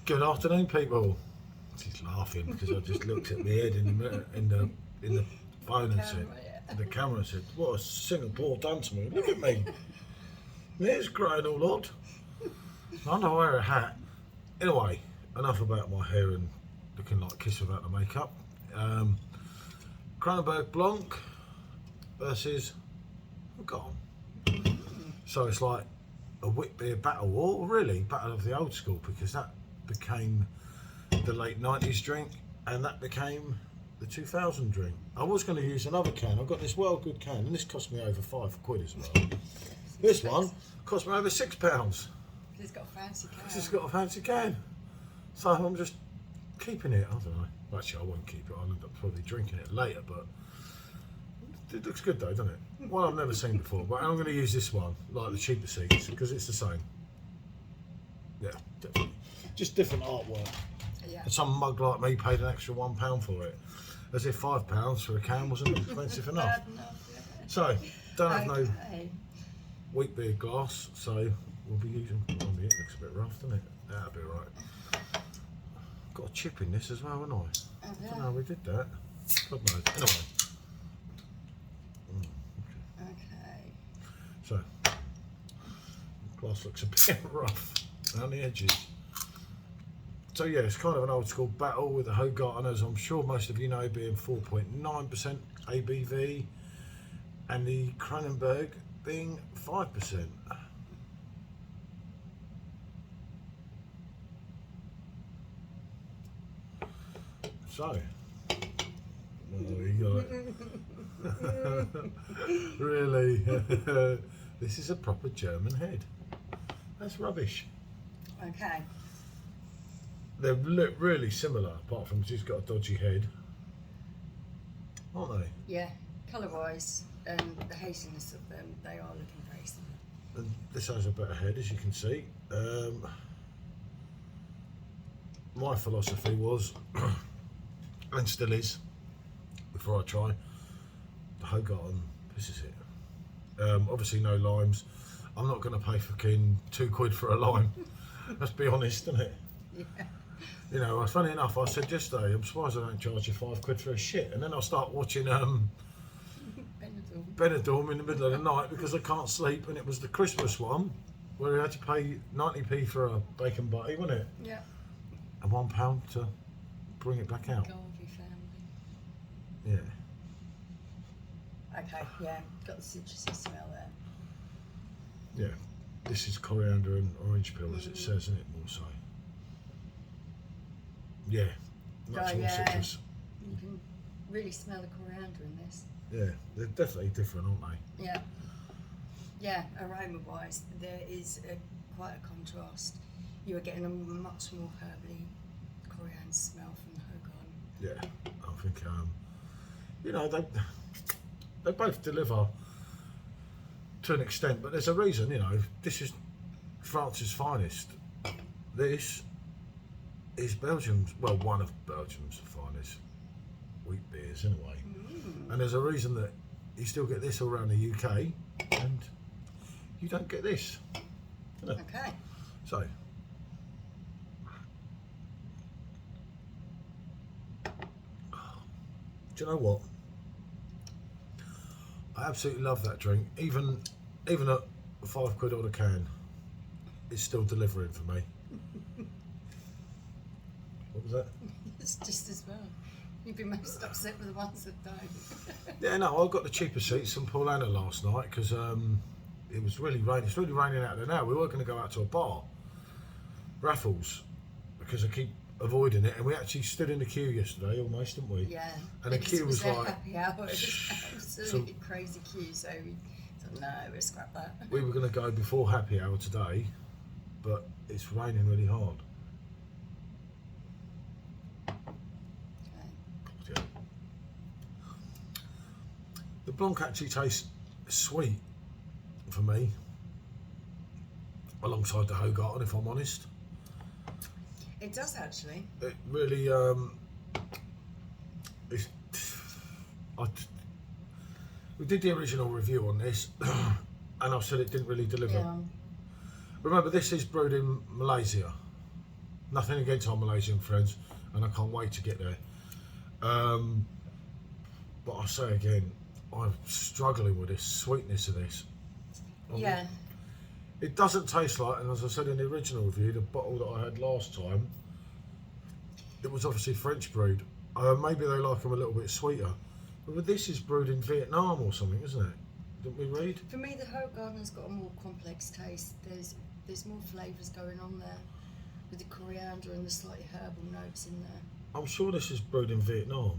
Good afternoon, people. She's laughing because I just looked at my head in the phone and said, the camera said, "What has Singapore done to me? Look at me. My hair's growing all odd. I don't wear a hat." Anyway, enough about my hair and looking like Kiss without the makeup. Kronenbourg Blanc versus Hoegaarden. So it's like a wit beer battle, or really battle of the old school, because that became the late 90s drink and that became the 2000 drink. I was going to use another can. I've got this well good can and this cost me over £5 as well. This one cost me over £6. It's got a fancy can. It's got a fancy can. So I'm just keeping it. I don't know. Actually, I won't keep it. I'll end up probably drinking it later, but it looks good though, doesn't it? One I've never seen before, but I'm going to use this one, like the cheaper seats, because it's the same. Yeah, definitely. Just different artwork. Yeah. And some mug like me paid an extra £1 for it, as if £5 for a can wasn't expensive enough. So, don't have no wheat beer glass, so we'll be using. Oh, it looks a bit rough, doesn't it? That'll be alright. Got a chip in this as well, haven't I? Oh, yeah. I don't know how we did that. God knows. Anyway. Okay. So, glass looks a bit rough around the edges. So yeah, it's kind of an old school battle with the Hoegaarden, as I'm sure most of you know, being 4.9% ABV, and the Kronenbourg being 5%. So, you got it. Really? This is a proper German head. That's rubbish. Okay. They look really similar, apart from she's got a dodgy head, aren't they? Yeah, colour-wise and the haziness of them, they are looking very similar. And this has a better head, as you can see. My philosophy was, and still is, before I try, the Hoegaarden pisses it. Obviously no limes. I'm not going to pay fucking £2 for a lime. Let's be honest, isn't it? Yeah. You know, funny enough, I said yesterday, I'm surprised I don't charge you £5 for a shit. And then I'll start watching Benidorm in the middle of the night because I can't sleep. And it was the Christmas one where you had to pay 90p for a bacon butty, wasn't it? Yeah. And £1 to bring it back out. Garvey family. Yeah. Okay, yeah, got the citrusy smell there. Yeah. This is coriander and orange peel, as it says, isn't it? More so. Yeah. Much more citrus. You can really smell the coriander in this. Yeah, they're definitely different, aren't they? Yeah. Yeah, aroma-wise, there is quite a contrast. You are getting a much more herbally coriander smell from the Hoegaarden. Yeah, I think, you know, they both deliver to an extent, but there's a reason, you know. This is France's finest. This is Belgium's, well, one of Belgium's finest wheat beers, anyway. And there's a reason that you still get this all around the UK, and you don't get this. You know? Okay. So, do you know what? I absolutely love that drink. Even at £5 on a can, it's still delivering for me. What was that? It's just as well. You'd be most upset with the ones that don't. Yeah, no, I got the cheaper seats from Paulana last night because it was really raining. It's really raining out there now. We were going to go out to a bar, Raffles, because I keep avoiding it, and we actually stood in the queue yesterday almost, didn't we? Yeah. And the queue was like happy hour. It was absolutely crazy queue, so we thought, no, we'll scrap that. We were going to go before happy hour today, but it's raining really hard. Okay. The Blanc actually tastes sweet for me, alongside the Hoegaarden, if I'm honest. It does actually. It really, we did the original review on this, and I said it didn't really deliver. Yeah. Remember, this is brewed in Malaysia. Nothing against our Malaysian friends, and I can't wait to get there. But I say again, I'm struggling with this sweetness of this. Yeah. It doesn't taste like, and as I said in the original review, the bottle that I had last time, it was obviously French brewed. Maybe they like them a little bit sweeter. But this is brewed in Vietnam or something, isn't it? Didn't we read? For me, the Hoegaarden's got a more complex taste. There's more flavours going on there, with the coriander and the slightly herbal notes in there. I'm sure this is brewed in Vietnam.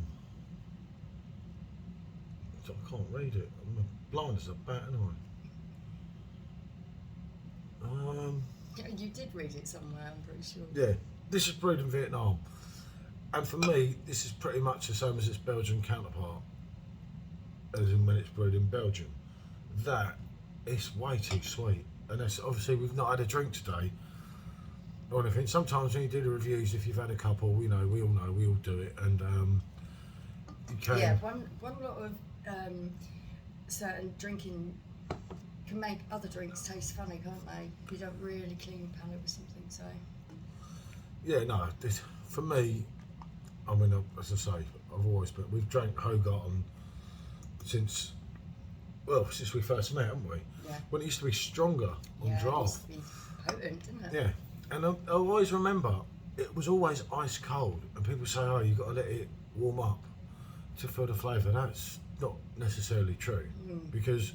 I can't read it. I'm blind as a bat, aren't I? You did read it somewhere, I'm pretty sure. Yeah, this is brewed in Vietnam. And for me, this is pretty much the same as its Belgian counterpart, as in when it's brewed in Belgium. That is way too sweet. And that's, obviously we've not had a drink today or anything. Sometimes when you do the reviews, if you've had a couple, you know, we all do it. And you can... Yeah, one lot of certain drinking can make other drinks taste funny, can't they? You don't really clean your palate with something, so... Yeah, no, this, for me, I mean, as I say, I've always been, we've drank Hoegaarden since we first met, haven't we? Yeah. When it used to be stronger on Yeah, draft. it used to be potent, didn't it? Yeah, and I always remember, it was always ice cold, and people say, oh, you've got to let it warm up to feel the flavour. That's not necessarily true, because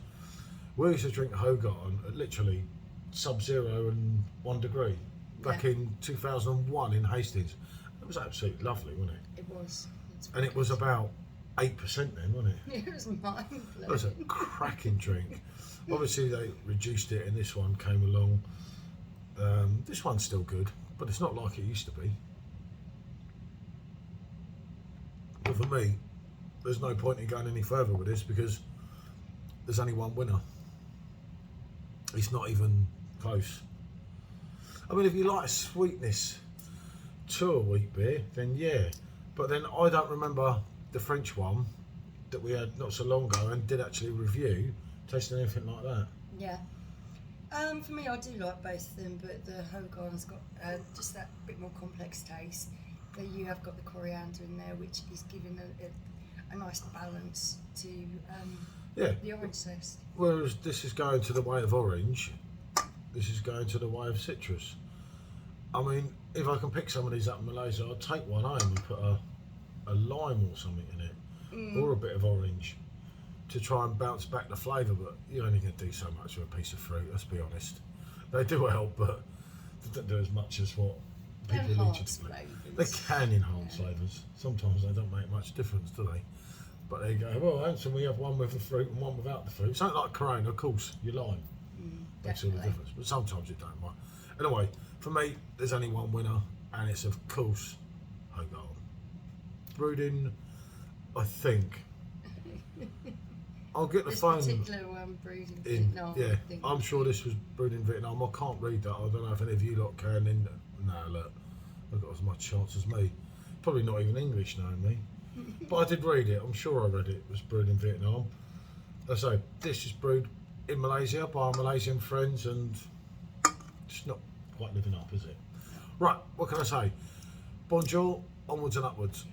we used to drink Hoegaarden at literally sub-zero and 1 degree back in 2001 in Hastings. It was absolutely lovely, wasn't it? It was. And it was about 8% then, wasn't it? It was mind-blowing. It was a cracking drink. Obviously they reduced it and this one came along. This one's still good, but it's not like it used to be. But for me, there's no point in going any further with this because there's only one winner. It's not even close. I mean, if you like sweetness to a wheat beer, then yeah. But then I don't remember the French one that we had not so long ago and did actually review, tasting anything like that. Yeah. For me, I do like both of them, but the Hoegaarden's got just that bit more complex taste. You have got the coriander in there, which is giving a nice balance to the orange taste. Whereas this is going to the way of orange, this is going to the way of citrus. I mean, if I can pick some of these up in Malaysia, I'd take one home and put a lime or something in it, or a bit of orange, to try and bounce back the flavour, but you're only going to do so much with a piece of fruit, let's be honest. They do help, but they don't do as much as what people need you to do. They can enhance flavours. Sometimes they don't make much difference, do they? But they go, well, Hanson, we have one with the fruit and one without the fruit. Something like Corona, of course, you lime. Makes all the difference, but sometimes it don't, right? Anyway, for me, there's only one winner, and it's, of course, Hoegaarden. Brewed in, I think... I'll get the phone. This particular one brewed in Vietnam. Yeah, I think. I'm sure this was brewed in Vietnam. I can't read that. I don't know if any of you lot can. No, look, I've got as much chance as me. Probably not even English knowing me. But I did read it. I'm sure I read it. It was brewed in Vietnam. So this is brewed in Malaysia by our Malaysian friends, and just not quite living up, is it? Right, what can I say? Bonjour, onwards and upwards.